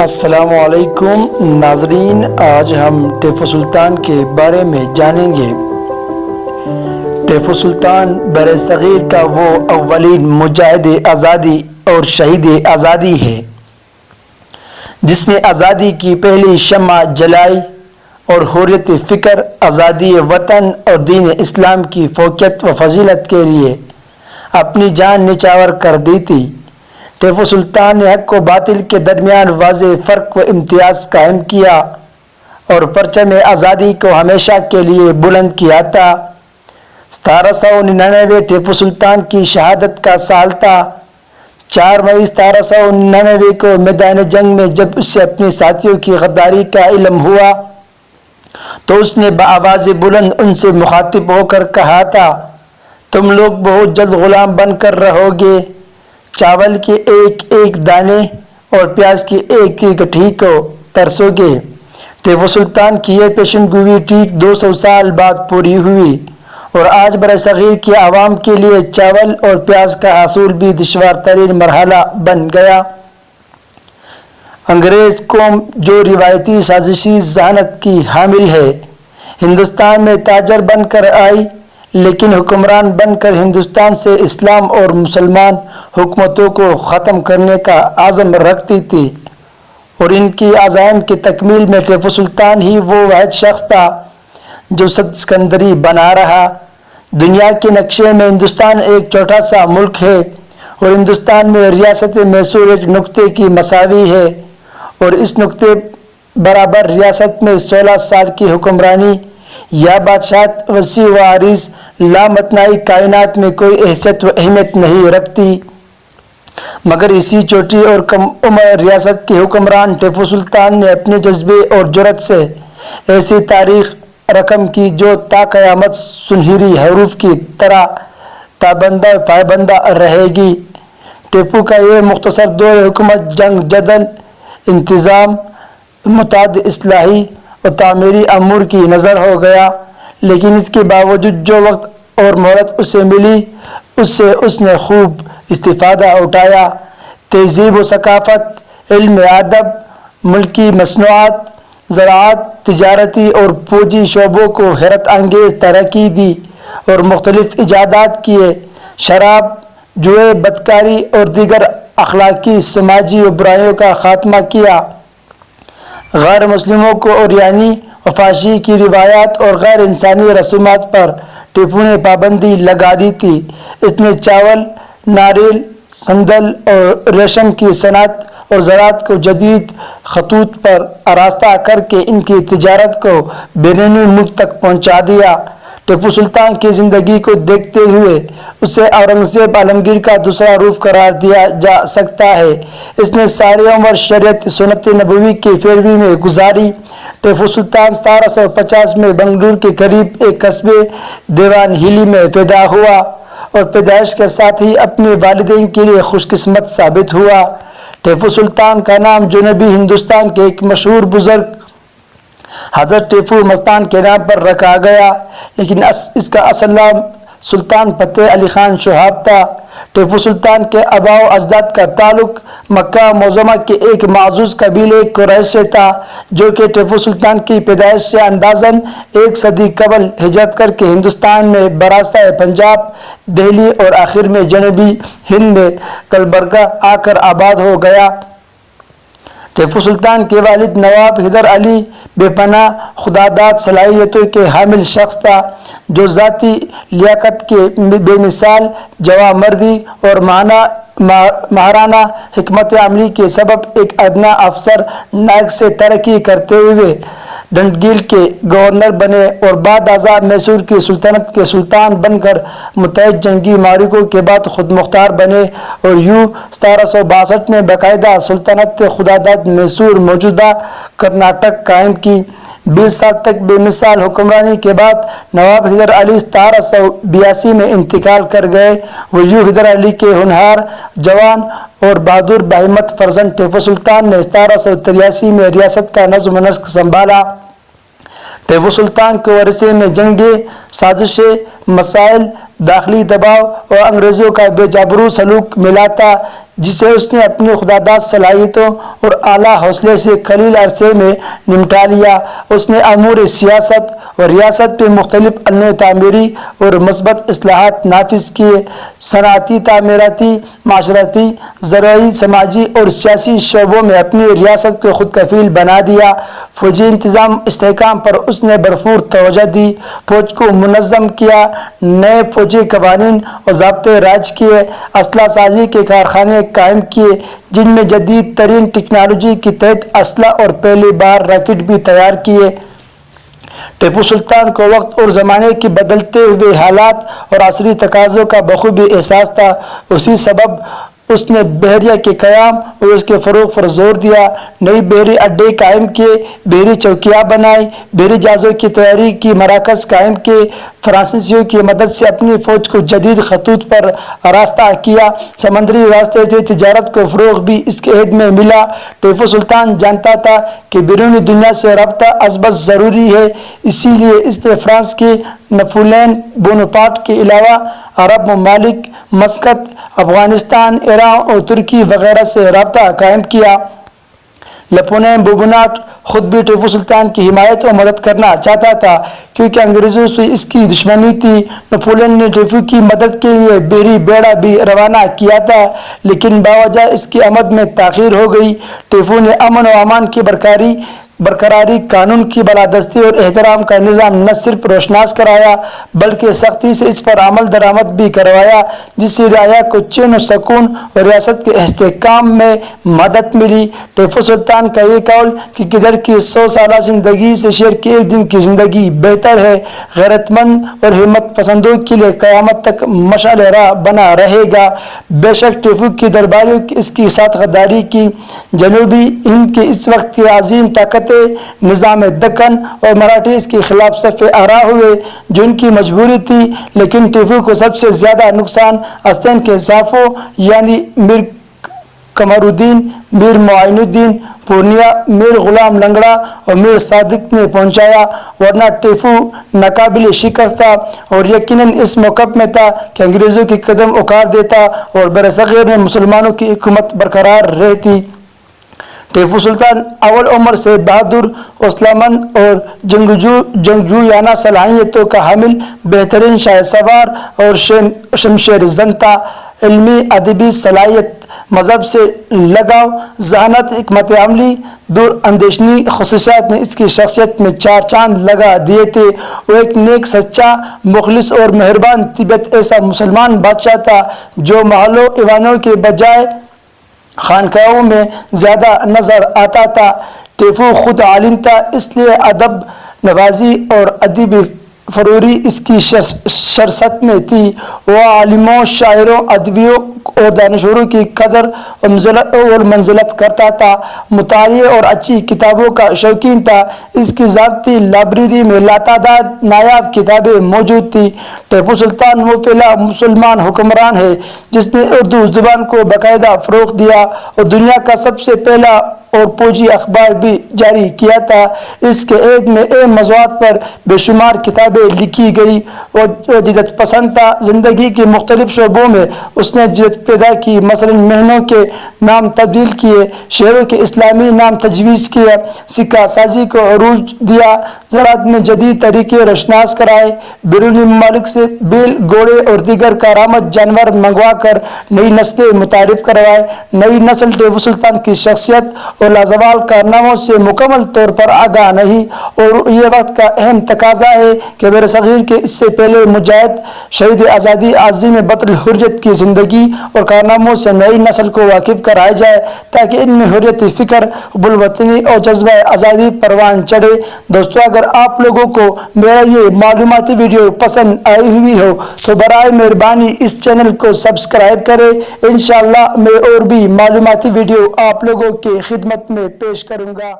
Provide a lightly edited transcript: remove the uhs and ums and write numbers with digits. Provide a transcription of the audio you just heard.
السلام علیکم ناظرین، آج ہم ٹیپو سلطان کے بارے میں جانیں گے۔ ٹیپو سلطان برصغیر کا وہ اولین مجاہد آزادی اور شہید آزادی ہے جس نے آزادی کی پہلی شمع جلائی اور حریت فکر، آزادی وطن اور دین اسلام کی فوقیت و فضیلت کے لیے اپنی جان نچھاور کر دی تھی۔ ٹیپو سلطان نے حق و باطل کے درمیان واضح فرق و امتیاز قائم کیا اور پرچم آزادی کو ہمیشہ کے لیے بلند کیا تھا۔ 1799 ٹیپو سلطان کی شہادت کا سال تھا۔ 4 مئی 1799 کو میدان جنگ میں جب اسے اپنے ساتھیوں کی غداری کا علم ہوا تو اس نے بآواز بلند ان سے مخاطب ہو کر کہا تھا، تم لوگ بہت جلد غلام بن کر رہو گے، چاول کے ایک ایک دانے اور پیاز کی ایک ایک گٹھی کو ترسو گے۔ ٹیپو سلطان کی یہ پیشن گوئی ٹھیک 200 سال بعد پوری ہوئی اور آج برصغیر کی عوام کے لیے چاول اور پیاز کا حصول بھی دشوار ترین مرحلہ بن گیا۔ انگریز قوم جو روایتی سازشی ذہانت کی حامل ہے، ہندوستان میں تاجر بن کر آئی، لیکن حکمران بن کر ہندوستان سے اسلام اور مسلمان حکومتوں کو ختم کرنے کا عزم رکھتی تھی، اور ان کی عزائم کی تکمیل میں ٹیپو سلطان ہی وہ واحد شخص تھا جو صد سکندری بنا رہا۔ دنیا کے نقشے میں ہندوستان ایک چھوٹا سا ملک ہے اور ہندوستان میں ریاست میسور ایک نقطے کی مساوی ہے، اور اس نقطے برابر ریاست میں 16 سال کی حکمرانی یا بادشاہت وسیع و عریض لامتناہی کائنات میں کوئی حیثیت و اہمیت نہیں رکھتی، مگر اسی چھوٹی اور کم عمر ریاست کے حکمران ٹیپو سلطان نے اپنے جذبے اور جرأت سے ایسی تاریخ رقم کی جو تا قیامت سنہری حروف کی طرح تابندہ پائبندہ رہے گی۔ ٹیپو کا یہ مختصر دور حکومت جنگ، جدل، انتظام، متعدد اصلاحی اور تعمیری امور کی نظر ہو گیا، لیکن اس کے باوجود جو وقت اور مہلت اسے ملی اس سے اس نے خوب استفادہ اٹھایا۔ تہذیب و ثقافت، علم ادب، ملکی مصنوعات، زراعت، تجارتی اور فوجی شعبوں کو حیرت انگیز ترقی دی اور مختلف ایجادات کیے۔ شراب، جوئے، بدکاری اور دیگر اخلاقی سماجی برائیوں کا خاتمہ کیا۔ غیر مسلموں کو عریانی و فحاشی کی روایات اور غیر انسانی رسومات پر ٹیپو نے پابندی لگا دی تھی۔ اس نے چاول، ناریل، سندل اور ریشم کی صنعت اور زراعت کو جدید خطوط پر آراستہ کر کے ان کی تجارت کو بیرونی ملک تک پہنچا دیا۔ ٹیپو سلطان کی زندگی کو دیکھتے ہوئے اسے اورنگزیب عالمگیر کا دوسرا روپ قرار دیا جا سکتا ہے۔ اس نے ساری عمر شریعت سنت نبوی کی پیروی میں گزاری۔ ٹیپو سلطان 1750 میں بنگلور کے قریب ایک قصبے دیوان ہیلی میں پیدا ہوا اور پیدائش کے ساتھ ہی اپنے والدین کے لیے خوش قسمت ثابت ہوا۔ ٹیپو سلطان کا نام جنوبی ہندوستان کے ایک مشہور بزرگ حضرت ٹیپو مستان کے نام پر رکھا گیا، لیکن اس کا اصل نام سلطان فتح علی خان شہاب تھا۔ ٹیپو سلطان کے آباء و اجداد کا تعلق مکہ معظمہ کے ایک معزوز قبیلے قریش سے تھا، جو کہ ٹیپو سلطان کی پیدائش سے اندازاً 1 صدی قبل ہجرت کر کے ہندوستان میں براستہ پنجاب، دہلی اور آخر میں جنوبی ہند میں گلبرگہ آ کر آباد ہو گیا۔ ٹیپو سلطان کے والد نواب حیدر علی بے پناہ خداداد صلاحیتوں کے حامل شخص تھا، جو ذاتی لیاقت کے بے مثال جوانمردی اور ماہرانہ حکمت عملی کے سبب ایک ادنیٰ افسر نائک سے ترقی کرتے ہوئے ڈنڈگیل کے گورنر بنے اور بعد ازاں میسور کی سلطنت کے سلطان بن کر متعدد جنگی معرکوں کے بعد خود مختار بنے، اور یوں 1762 میں باقاعدہ سلطنت خداداد میسور موجودہ کرناٹک قائم کی۔ 20 سال تک بے مثال حکمرانی کے بعد نواب حیدر علی 1782 میں انتقال کر گئے۔ ولیو حیدر علی کے ہونہار، جوان اور بہادر باہمت فرزند ٹیپو سلطان نے 1783 میں ریاست کا نظم و نسق سنبھالا۔ ٹیپو سلطان کے ورثے میں جنگیں، سازشیں، مسائل، داخلی دباؤ اور انگریزوں کا بے جبرو سلوک ملا تھا، جسے اس نے اپنی خداداد صلاحیتوں اور اعلیٰ حوصلے سے قلیل عرصے میں نمٹا لیا۔ اس نے امور سیاست اور ریاست پہ مختلف علمی تعمیری اور مثبت اصلاحات نافذ کیے۔ صنعتی، تعمیراتی، معاشرتی، زرعی، سماجی اور سیاسی شعبوں میں اپنی ریاست کو خود کفیل بنا دیا۔ فوجی انتظام استحکام پر اس نے بھرپور توجہ دی، فوج کو منظم کیا، نئے فوجی قوانین اور ضابطے رائج کیے، اسلحہ سازی کے کارخانے قائم کیے جن میں جدید ترین ٹیکنالوجی کے تحت اسلحہ اور پہلی بار راکٹ بھی تیار کیے۔ ٹیپو سلطان کو وقت اور زمانے کے بدلتے ہوئے حالات اور عصری تقاضوں کا بخوبی احساس تھا۔ اسی سبب اس نے بحریہ کے قیام اور اس کے فروغ پر زور دیا، نئی بحری اڈے قائم کیے، بحری چوکیاں بنائی، بحری جہازوں کی تیاری کی مراکز قائم کیے، فرانسیسیوں کی مدد سے اپنی فوج کو جدید خطوط پر آراستہ کیا، سمندری راستے سے تجارت کو فروغ بھی اس کے عہد میں ملا۔ ٹیپو سلطان جانتا تھا کہ بیرونی دنیا سے رابطہ ازبز ضروری ہے، اسی لیے اس نے فرانس کے نپولین بوناپارٹ کے علاوہ عرب ممالک، مسقط، افغانستان، ایران اور ترکی وغیرہ سے رابطہ قائم کیا۔ نپولین بوناپارٹ خود بھی ٹیپو سلطان کی حمایت اور مدد کرنا چاہتا تھا کیونکہ انگریزوں سے اس کی دشمنی تھی۔ نپولین نے ٹیپو کی مدد کے لیے بحری بیڑا بھی روانہ کیا تھا لیکن باوجہ اس کی آمد میں تاخیر ہو گئی۔ ٹیپو نے امن و امان کی برقراری، قانون کی بالادستی اور احترام کا نظام نہ صرف روشناس کرایا بلکہ سختی سے اس پر عمل درآمد بھی کروایا جس سے رعایا کو چین و سکون اور ریاست کے استحکام میں مدد ملی۔ ٹیپو سلطان کا یہ قول کہ کدھر کی 100 سالہ زندگی سے شیر کی ایک دن کی زندگی بہتر ہے غیرت مند اور ہمت پسندوں کے لیے قیامت تک مشعل راہ بنا رہے گا۔ بے شک ٹیپو کی درباریوں کی اس کے ساتھ غداری کی۔ جنوبی ہند کے اس وقت کی عظیم طاقت نظام دکن اور مراٹھی اس کے خلاف صف آرا ہوئے جو ان کی مجبوری تھی، لیکن ٹیپو کو سب سے زیادہ نقصان استین کے صافوں یعنی میر قمر الدین، میر معین الدین پورنیا، میر غلام لنگڑا اور میر صادق نے پہنچایا، ورنہ ٹیپو ناقابل شکست تھا اور یقیناً اس موقف میں تھا کہ انگریزوں کے قدم اکھاڑ دیتا اور برصغیر میں مسلمانوں کی حکومت برقرار رہتی۔ ٹیپو سلطان اول عمر سے بہادر، حوصلہ مند اور جنگجویانہ صلاحیتوں کا حامل بہترین شاہ سوار اور شمشیر زن تھا۔ علمی ادبی صلاحیت، مذہب سے لگاؤ، ذہانت، حکمت عملی، دور اندیشی خصوصیات نے اس کی شخصیت میں چار چاند لگا دیے تھے۔ وہ ایک نیک، سچا، مخلص اور مہربان طبیعت ایسا مسلمان بادشاہ تھا جو محلوں ایوانوں کے بجائے خانقاہوں میں زیادہ نظر آتا تھا۔ ٹیپو خود عالم تھا، اس لیے ادب نوازی اور ادبی فروری اس کی شراست میں تھی۔ وہ عالموں، شاعروں، ادیبوں اور دانشوروں کی قدر اور منزلت کرتا تھا، مطالعے اور اچھی کتابوں کا شوقین تھا۔ اس کی ذاتی لائبریری میں لاتعداد نایاب کتابیں موجود تھیں۔ ٹیپو سلطان وہ پہلا مسلمان حکمران ہے جس نے اردو زبان کو باقاعدہ فروغ دیا اور دنیا کا سب سے پہلا اور فوجی اخبار بھی جاری کیا تھا۔ اس کے عہد میں اہم موضوعات پر بے شمار کتابیں لکھی گئی اور جدت پسند تھا۔ زندگی کے مختلف شعبوں میں اس نے جدت پیدا کی، مثلا مہنوں کے نام تبدیل کیے، شہروں کے اسلامی نام تجویز کیے، سکہ سازی کو عروج دیا، زراعت میں جدید طریقے روشناس کرائے، بیرونی ممالک سے بیل، گھوڑے اور دیگر کارآمد جانور منگوا کر نئی نسلیں متعارف کروائے۔ نئی نسل ٹیپو سلطان کی شخصیت اور لازوال کارناموں سے مکمل طور پر آگاہ نہیں، اور یہ وقت کا اہم تقاضا ہے کہ برصغیر کے اس سے پہلے مجاہد، شہید آزادی، عظیم بطل حریت کی زندگی اور کارناموں سے نئی نسل کو واقف کرایا جائے تاکہ ان میں حریت فکر، حب الوطنی اور جذبہ آزادی پروان چڑھے۔ دوستو، اگر آپ لوگوں کو میرا یہ معلوماتی ویڈیو پسند آئی ہوئی ہو تو برائے مہربانی اس چینل کو سبسکرائب کریں۔ انشاءاللہ میں اور بھی معلوماتی ویڈیو آپ لوگوں کی خدمت میں پیش کروں گا۔